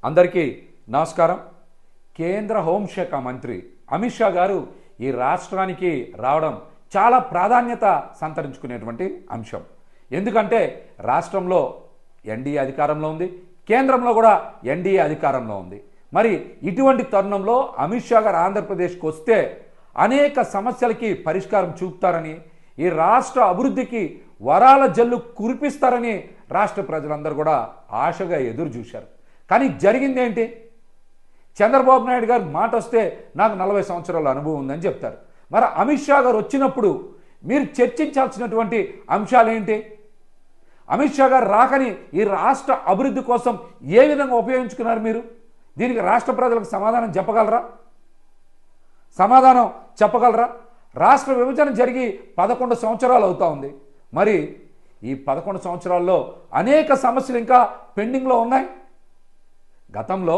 అందరికీ నమస్కారం. కేంద్ర హోంశాఖ మంత్రి అమిత్ షా గారు ఈ రాష్ట్రానికి రావడం చాలా ప్రాధాన్యత సంతరించుకునేటువంటి అంశం. ఎందుకంటే రాష్ట్రంలో ఎన్డీఏ అధికారంలో ఉంది, కేంద్రంలో కూడా ఎన్డీఏ అధికారంలో ఉంది. మరి ఇటువంటి తరుణంలో అమిత్ షా గారు ఆంధ్రప్రదేశ్కి వస్తే అనేక సమస్యలకి పరిష్కారం చూపుతారని, ఈ రాష్ట్ర అభివృద్ధికి వరాల జల్లు కురిపిస్తారని రాష్ట్ర ప్రజలందరూ కూడా ఆశగా ఎదురు చూశారు. కానీ జరిగింది ఏంటి? చంద్రబాబు నాయుడు గారు మాట వస్తే నాకు 40 సంవత్సరాల అనుభవం ఉందని చెప్తారు. మరి అమిత్ షా గారు వచ్చినప్పుడు మీరు చర్చించాల్సినటువంటి అంశాలు ఏంటి? అమిత్ షా గారు రాకని ఈ రాష్ట్ర అభివృద్ధి కోసం ఏ విధంగా ఉపయోగించుకున్నారు మీరు? దీనికి రాష్ట్ర ప్రజలకు సమాధానం చెప్పగలరా? రాష్ట్ర విభజన జరిగి 11 సంవత్సరాలు అవుతా ఉంది. మరి ఈ 11 సంవత్సరాల్లో అనేక సమస్యలు ఇంకా పెండింగ్లో ఉన్నాయి. గతంలో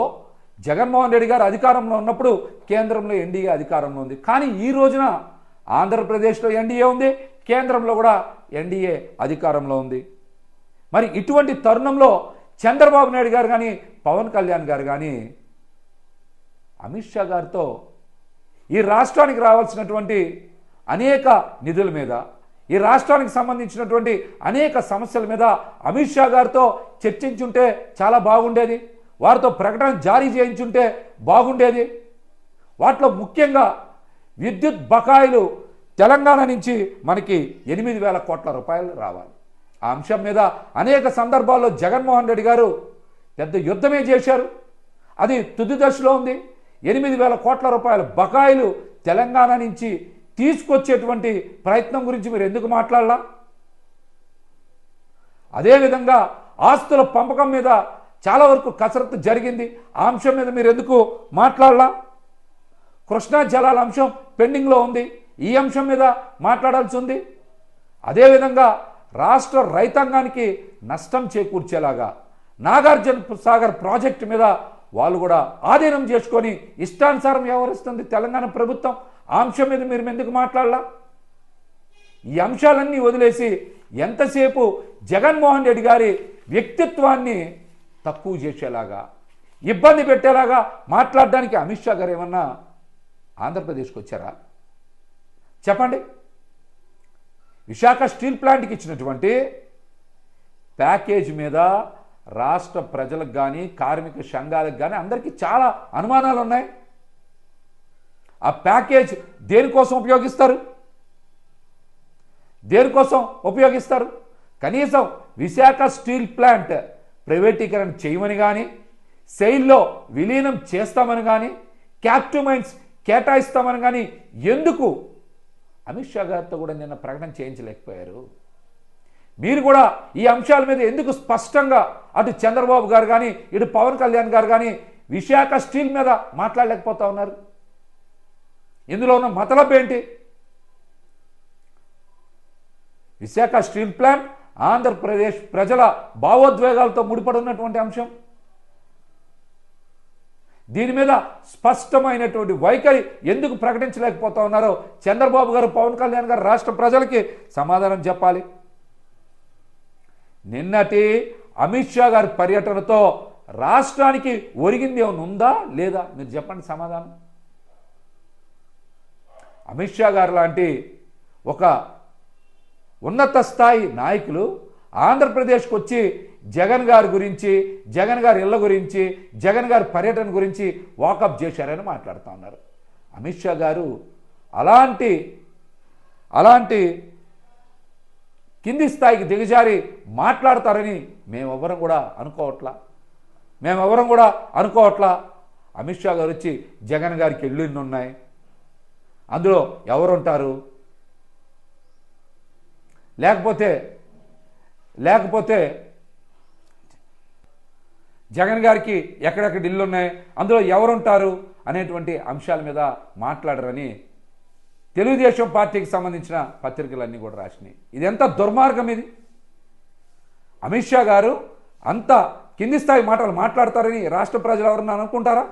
జగన్మోహన్ రెడ్డి గారు అధికారంలో ఉన్నప్పుడు కేంద్రంలో ఎన్డీఏ అధికారంలో ఉంది. కానీ ఈ రోజున ఆంధ్రప్రదేశ్లో ఎన్డీఏ ఉంది, కేంద్రంలో కూడా ఎన్డీఏ అధికారంలో ఉంది. మరి ఇటువంటి తరుణంలో చంద్రబాబు నాయుడు గారు కానీ, పవన్ కళ్యాణ్ గారు కానీ అమిత్ షా గారితో ఈ రాష్ట్రానికి రావాల్సినటువంటి అనేక నిధుల మీద, ఈ రాష్ట్రానికి సంబంధించినటువంటి అనేక సమస్యల మీద అమిత్ షా గారితో చర్చించుంటే చాలా బాగుండేది. వారితో ప్రకటన జారీ చేయించుంటే బాగుండేది. వాటిలో ముఖ్యంగా విద్యుత్ బకాయిలు తెలంగాణ నుంచి మనకి 8,000 కోట్ల రూపాయలు రావాలి. ఆ అంశం మీద అనేక సందర్భాల్లో జగన్మోహన్ రెడ్డి గారు పెద్ద యుద్ధమే చేశారు. అది తుది దశలో ఉంది. 8,000 కోట్ల రూపాయల బకాయిలు తెలంగాణ నుంచి తీసుకొచ్చేటువంటి ప్రయత్నం గురించి మీరు ఎందుకు మాట్లాడలా? అదేవిధంగా ఆస్తుల పంపకం మీద చాలా వరకు కసరత్తు జరిగింది. ఆ అంశం మీద మీరు ఎందుకు మాట్లాడలా? కృష్ణా జలాల అంశం పెండింగ్లో ఉంది. ఈ అంశం మీద మాట్లాడాల్సి ఉంది. అదేవిధంగా రాష్ట్ర రైతాంగానికి నష్టం చేకూర్చేలాగా నాగార్జున సాగర్ ప్రాజెక్టు మీద వాళ్ళు కూడా ఆధీనం చేసుకొని ఇష్టానుసారం వ్యవహరిస్తుంది తెలంగాణ ప్రభుత్వం. ఆ అంశం మీద మీరు ఎందుకు మాట్లాడలా? ఈ అంశాలన్నీ వదిలేసి ఎంతసేపు జగన్మోహన్ రెడ్డి గారి వ్యక్తిత్వాన్ని తక్కువ చేసేలాగా, ఇబ్బంది పెట్టేలాగా మాట్లాడడానికి అమిత్ షా గారు ఏమన్నా ఆంధ్రప్రదేశ్కి వచ్చారా? చెప్పండి. విశాఖ స్టీల్ ప్లాంట్కి ఇచ్చినటువంటి ప్యాకేజ్ మీద రాష్ట్ర ప్రజలకు కానీ, కార్మిక సంఘాలకు కానీ అందరికీ చాలా అనుమానాలు ఉన్నాయి. ఆ ప్యాకేజ్ దేనికోసం ఉపయోగిస్తారు? కనీసం విశాఖ స్టీల్ ప్లాంట్ ప్రైవేటీకరణ చేయమని కానీ, సెయిల్లో విలీనం చేస్తామని కానీ, క్యాప్టివ్ మైన్స్ కేటాయిస్తామని కానీ ఎందుకు అమిత్ షా గారితో కూడా నిన్న ప్రకటన చేయించలేకపోయారు? మీరు కూడా ఈ అంశాల మీద ఎందుకు స్పష్టంగా అటు చంద్రబాబు గారు కానీ, ఇటు పవన్ కళ్యాణ్ గారు కానీ విశాఖ స్టీల్ మీద మాట్లాడలేకపోతా ఉన్నారు? ఇందులో ఉన్న మతలబ్ ఏంటి? విశాఖ స్టీల్ ప్లాంట్ ఆంధ్రప్రదేశ్ ప్రజల భావోద్వేగాలతో ముడిపడి ఉన్నటువంటి అంశం. దీని మీద స్పష్టమైనటువంటి వైఖరి ఎందుకు ప్రకటించలేకపోతా ఉన్నారో చంద్రబాబు గారు, పవన్ కళ్యాణ్ గారు రాష్ట్ర ప్రజలకి సమాధానం చెప్పాలి. నిన్నటి అమిత్ షా గారి పర్యటనతో రాష్ట్రానికి ఒరిగింది ఏమైనా ఉందా లేదా? మీరు చెప్పండి సమాధానం. అమిత్ షా గారు లాంటి ఒక ఉన్నత స్థాయి నాయకులు ఆంధ్రప్రదేశ్కి వచ్చి జగన్ గారి గురించి, జగన్ గారి ఇళ్ల గురించి, జగన్ గారి పర్యటన గురించి వాకప్ చేశారని మాట్లాడుతూ ఉన్నారు. అమిత్ షా గారు అలాంటి కింది స్థాయికి దిగజారి మాట్లాడతారని మేమెవరం కూడా అనుకోవట్లా. అమిత్ షా గారు వచ్చి జగన్ గారికి ఇళ్ళు ఉన్నాయి, అందులో ఎవరుంటారు? లేకపోతే జగన్ గారికి ఎక్కడెక్కడ ఇళ్ళు ఉన్నాయి, అందులో ఎవరుంటారు అనేటువంటి అంశాల మీద మాట్లాడరని తెలుగుదేశం పార్టీకి సంబంధించిన పత్రికలన్నీ కూడా రాసినాయి. ఇది ఎంత దుర్మార్గం ఇది! అమిత్ షా గారు అంత కింది స్థాయి మాటలు మాట్లాడతారని రాష్ట్ర ప్రజలు ఎవరన్నా అనుకుంటారా?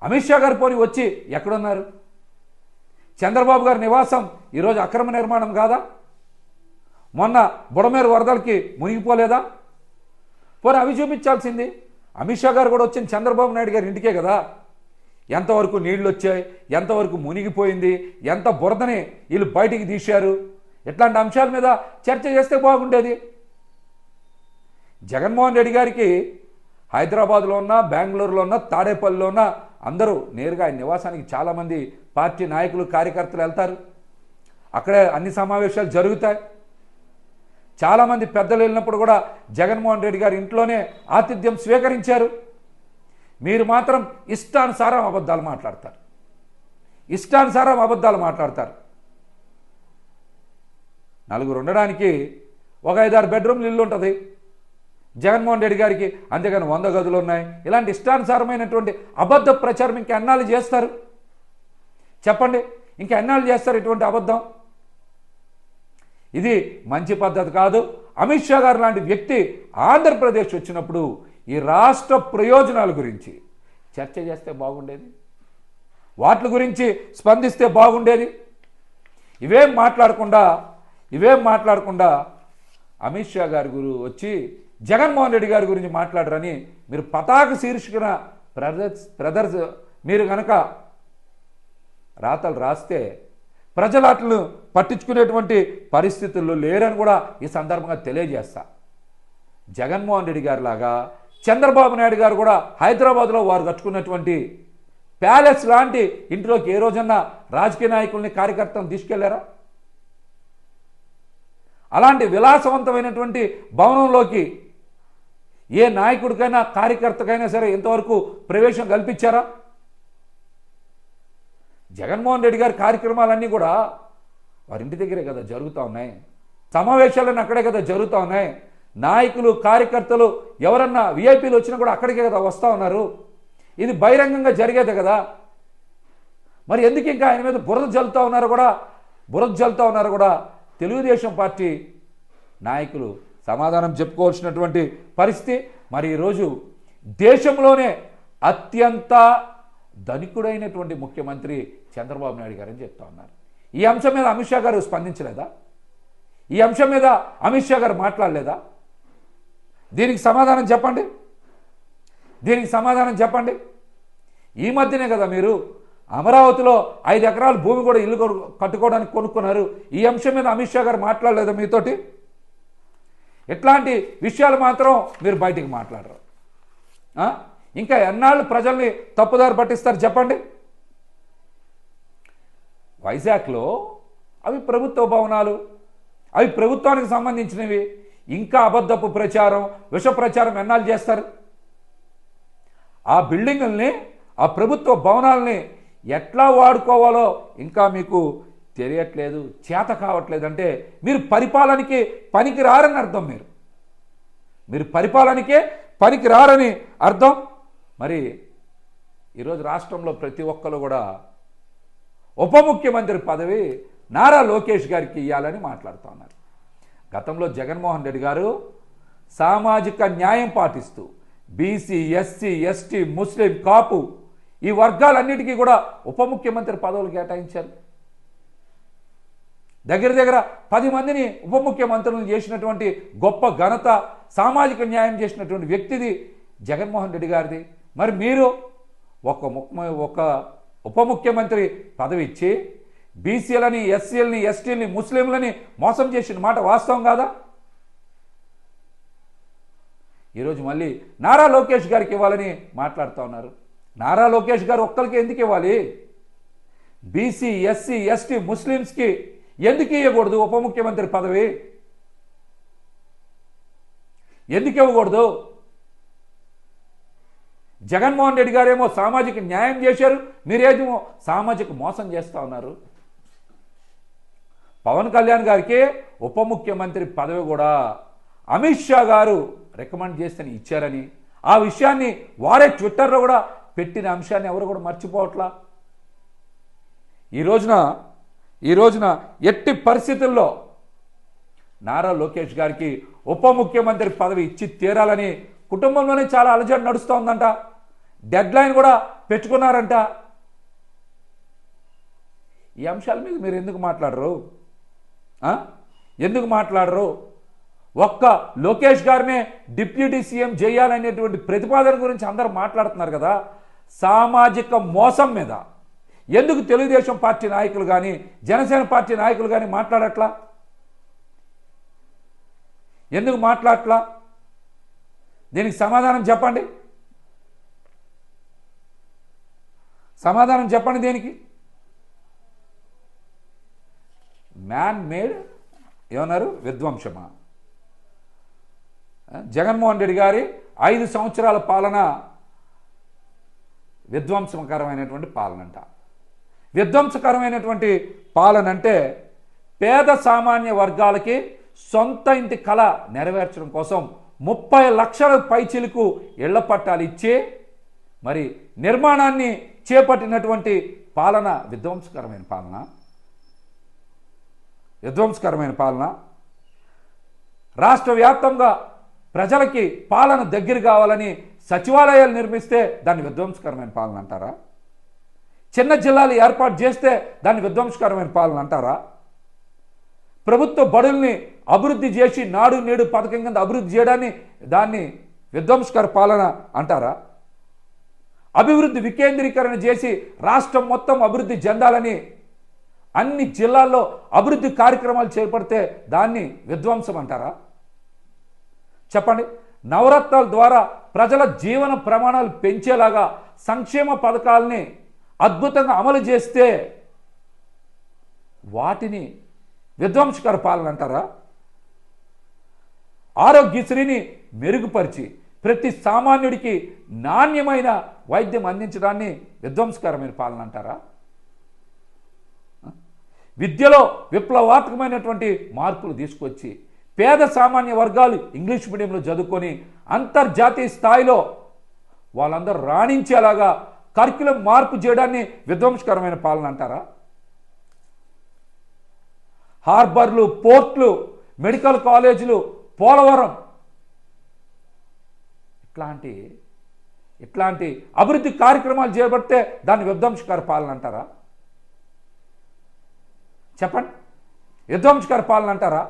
అమిత్ షా గారు పోని వచ్చి ఎక్కడున్నారు? చంద్రబాబు గారి నివాసం ఈరోజు అక్రమ నిర్మాణం కాదా? మొన్న బుడమేరు వరదలకి మునిగిపోలేదా? పోనీ అవి చూపించాల్సింది. అమిత్ షా గారు కూడా వచ్చింది చంద్రబాబు నాయుడు గారి ఇంటికే కదా. ఎంతవరకు నీళ్లు వచ్చాయి, ఎంతవరకు మునిగిపోయింది, ఎంత బురదని వీళ్ళు బయటికి తీశారు, ఇట్లాంటి అంశాల మీద చర్చ చేస్తే బాగుండేది. జగన్మోహన్ రెడ్డి గారికి హైదరాబాద్లో ఉన్న, బెంగళూరులో ఉన్న, తాడేపల్లిలో ఉన్న అందరూ నేరుగా ఆయన నివాసానికి చాలామంది పార్టీ నాయకులు కార్యకర్తలు వెళ్తారు. అక్కడే అన్ని సమావేశాలు జరుగుతాయి. చాలామంది పెద్దలు వెళ్ళినప్పుడు కూడా జగన్మోహన్ రెడ్డి గారి ఇంట్లోనే ఆతిథ్యం స్వీకరించారు. మీరు మాత్రం ఇష్టానుసారం అబద్ధాలు మాట్లాడతారు, ఇష్టానుసారం అబద్ధాలు మాట్లాడతారు. నలుగురు ఉండడానికి ఒక 5-6 బెడ్రూమ్లు ఇల్లు ఉంటుంది జగన్మోహన్ రెడ్డి గారికి, అంతేగాని 100 గదులు ఉన్నాయి. ఇలాంటి ఇష్టానుసారమైనటువంటి అబద్ధ ప్రచారం ఇంకా ఎన్నాళ్ళు చేస్తారు చెప్పండి? ఇంకా ఎన్నాళ్ళు చేస్తారు ఇటువంటి అబద్ధం? ఇది మంచి పద్ధతి కాదు. అమిత్ షా గారు లాంటి వ్యక్తి ఆంధ్రప్రదేశ్ వచ్చినప్పుడు ఈ రాష్ట్ర ప్రయోజనాల గురించి చర్చ చేస్తే బాగుండేది, వాటి గురించి స్పందిస్తే బాగుండేది. ఇవేం మాట్లాడకుండా అమిత్ షా గారి గురు వచ్చి జగన్మోహన్ రెడ్డి గారి గురించి మాట్లాడరని మీరు పతాక శీర్షికన బ్రదర్స్ మీరు కనుక రాతలు రాస్తే ప్రజలు అట్లను పట్టించుకునేటువంటి పరిస్థితుల్లో లేరని కూడా ఈ సందర్భంగా తెలియజేస్తా. జగన్మోహన్ రెడ్డి గారి లాగా చంద్రబాబు నాయుడు గారు కూడా హైదరాబాద్లో వారు కట్టుకున్నటువంటి ప్యాలెస్ లాంటి ఇంట్లోకి ఏ రోజన్నా రాజకీయ నాయకుల్ని, కార్యకర్తలను తీసుకెళ్లారా? అలాంటి విలాసవంతమైనటువంటి భవనంలోకి ఏ నాయకుడికైనా, కార్యకర్తకైనా సరే ఇంతవరకు ప్రవేశం కల్పించారా? జగన్మోహన్ రెడ్డి గారి కార్యక్రమాలన్నీ కూడా వారి ఇంటి దగ్గరే కదా జరుగుతూ ఉన్నాయి, సమావేశాలన్నీ అక్కడే కదా జరుగుతూ ఉన్నాయి. నాయకులు, కార్యకర్తలు ఎవరన్నా విఐపీలు వచ్చినా కూడా అక్కడికే కదా వస్తూ ఉన్నారు. ఇది బహిరంగంగా జరిగేదే కదా. మరి ఎందుకు ఇంకా ఆయన మీద బురద జల్లుతూ ఉన్నారు కూడా తెలుగుదేశం పార్టీ నాయకులు సమాధానం చెప్పుకోవాల్సినటువంటి పరిస్థితి. మరి ఈరోజు దేశంలోనే అత్యంత ధనికుడైనటువంటి ముఖ్యమంత్రి చంద్రబాబు నాయుడు గారు అని చెప్తా ఉన్నారు. ఈ అంశం మీద అమిత్ షా గారు స్పందించలేదా? ఈ అంశం మీద అమిత్ షా గారు మాట్లాడలేదా? దీనికి సమాధానం చెప్పండి. ఈ మధ్యనే కదా మీరు అమరావతిలో 5 ఎకరాల భూమి కూడా ఇల్లు కట్టుకోవడానికి కొనుక్కున్నారు. ఈ అంశం మీద అమిత్ షా గారు మాట్లాడలేదా మీతోటి? ఇట్లాంటి విషయాలు మాత్రం మీరు బయటికి మాట్లాడరు. ఇంకా ఎన్నాళ్ళు ప్రజల్ని తప్పుదారి పట్టిస్తారు చెప్పండి? వైజాగ్లో అవి ప్రభుత్వ భవనాలు, అవి ప్రభుత్వానికి సంబంధించినవి. ఇంకా అబద్ధపు ప్రచారం, విష ప్రచారం ఎన్నాళ్ళు చేస్తారు? ఆ బిల్డింగుల్ని, ఆ ప్రభుత్వ భవనాలని ఎట్లా వాడుకోవాలో ఇంకా మీకు తెలియట్లేదు, చేత కావట్లేదు. అంటే మీరు పరిపాలనకి పనికి రారని అర్థం. మీరు పరిపాలనకే పనికి రారని అర్థం. మరి ఈరోజు రాష్ట్రంలో ప్రతి ఒక్కరు కూడా ఉప ముఖ్యమంత్రి పదవి నారా లోకేష్ గారికి ఇవ్వాలని మాట్లాడుతూ ఉన్నారు. గతంలో జగన్మోహన్ రెడ్డి గారు సామాజిక న్యాయం పాటిస్తూ బీసీ, ఎస్సీ, ఎస్టీ, ముస్లిం, కాపు ఈ వర్గాలన్నిటికీ కూడా ఉప ముఖ్యమంత్రి పదవులు కేటాయించారు. దగ్గర 10 మందిని ఉప ముఖ్యమంత్రులను చేసినటువంటి గొప్ప ఘనత, సామాజిక న్యాయం చేసినటువంటి వ్యక్తిది జగన్మోహన్ రెడ్డి గారిది. మరి మీరు ఒక ఉప ముఖ్యమంత్రి పదవి ఇచ్చి బీసీలని, ఎస్సీలని, ఎస్టీలని, ముస్లింలని మోసం చేసిన మాట వాస్తవం కాదా? ఈరోజు మళ్ళీ నారా లోకేష్ గారికి ఇవ్వాలని మాట్లాడుతూ ఉన్నారు. నారా లోకేష్ గారు ఒక్కరికి ఎందుకు ఇవ్వాలి? బీసీ, ఎస్సీ, ఎస్టీ, ముస్లిమ్స్కి ఎందుకు ఇవ్వకూడదు ఉప ముఖ్యమంత్రి పదవి? ఎందుకు ఇవ్వకూడదు? జగన్మోహన్ రెడ్డి గారేమో సామాజిక న్యాయం చేశారు, మీరేమో సామాజిక మోసం చేస్తూ ఉన్నారు. పవన్ కళ్యాణ్ గారికి ఉప ముఖ్యమంత్రి పదవి కూడా అమిత్ షా గారు రికమెండ్ చేస్తేనే ఇచ్చారని, ఆ విషయాన్ని వారే ట్విట్టర్లో కూడా పెట్టిన అంశాన్ని ఎవరు కూడా మర్చిపోవట్లా. ఈ రోజున ఎట్టి పరిస్థితుల్లో నారా లోకేష్ గారికి ఉప ముఖ్యమంత్రి పదవి ఇచ్చి తీరాలని కుటుంబంలోనే చాలా అలజడి నడుస్తూ ఉందంట. డెడ్ లైన్ కూడా పెట్టుకున్నారంట. ఈ అంశాల మీద మీరు ఎందుకు మాట్లాడరు? ఒక్క లోకేష్ గారినే డిప్యూటీ సీఎం చేయాలనేటువంటి ప్రతిపాదన గురించి అందరూ మాట్లాడుతున్నారు కదా. సామాజిక మోసం మీద ఎందుకు తెలుగుదేశం పార్టీ నాయకులు కానీ జనసేన పార్టీ నాయకులు కానీ మాట్లాడట్లా? ఎందుకు మాట్లాడట్లా? దీనికి సమాధానం చెప్పండి. సమాధానం చెప్పండి. దీనికి మ్యాన్ మేడ్ ఏమన్నారు? విధ్వంసమా? జగన్మోహన్ రెడ్డి గారి 5 సంవత్సరాల పాలన విధ్వంసకరమైనటువంటి పాలన అంట. విధ్వంసకరమైనటువంటి పాలన అంటే పేద సామాన్య వర్గాలకి సొంత ఇంటి కళ నెరవేర్చడం కోసం 30 లక్షల పైచిలకు ఇళ్ల పట్టాలు ఇచ్చి మరి నిర్మాణాన్ని చేపట్టినటువంటి పాలన విధ్వంసకరమైన పాలన. విధ్వంసకరమైన పాలన. రాష్ట్ర వ్యాప్తంగా ప్రజలకి పాలన దగ్గర కావాలని సచివాలయాలు నిర్మిస్తే దాన్ని విధ్వంసకరమైన పాలన అంటారా? చిన్న జిల్లాలు ఏర్పాటు చేస్తే దాన్ని విధ్వంసకరమైన పాలన అంటారా? ప్రభుత్వ బడుల్ని అభివృద్ధి చేసి నాడు నేడు పథకం కింద అభివృద్ధి చేయడాన్ని దాన్ని విధ్వంసకర పాలన అంటారా? అభివృద్ధి వికేంద్రీకరణ చేసి రాష్ట్రం మొత్తం అభివృద్ధి చెందాలని అన్ని జిల్లాల్లో అభివృద్ధి కార్యక్రమాలు చేపడితే దాన్ని విధ్వంసం అంటారా? చెప్పండి. నవరత్నాల ద్వారా ప్రజల జీవన ప్రమాణాలు పెంచేలాగా సంక్షేమ పథకాలని అద్భుతంగా అమలు చేస్తే వాటిని విధ్వంసకర పాలన అంటారా? ఆరోగ్యశ్రీని మెరుగుపరిచి ప్రతి సామాన్యుడికి నాణ్యమైన వైద్యం అందించడాన్ని విధ్వంసకరమైన పాలన అంటారా? విద్యలో విప్లవాత్మకమైనటువంటి మార్పులు తీసుకొచ్చి పేద సామాన్య వర్గాలు ఇంగ్లీష్ మీడియంలో చదువుకొని అంతర్జాతీయ స్థాయిలో వాళ్ళందరూ రాణించేలాగా కరిక్యులం మార్పు చేయడాన్ని విధ్వంసకరమైన పాలన అంటారా? హార్బర్లు, పోర్ట్లు, మెడికల్ కాలేజీలు, పోలవరం ఇట్లాంటి అభివృద్ధి కార్యక్రమాలు చేపడితే దాన్ని విధ్వంసకర పాలన అంటారా? చెప్పండి. విధ్వంసకర పాలన అంటారా?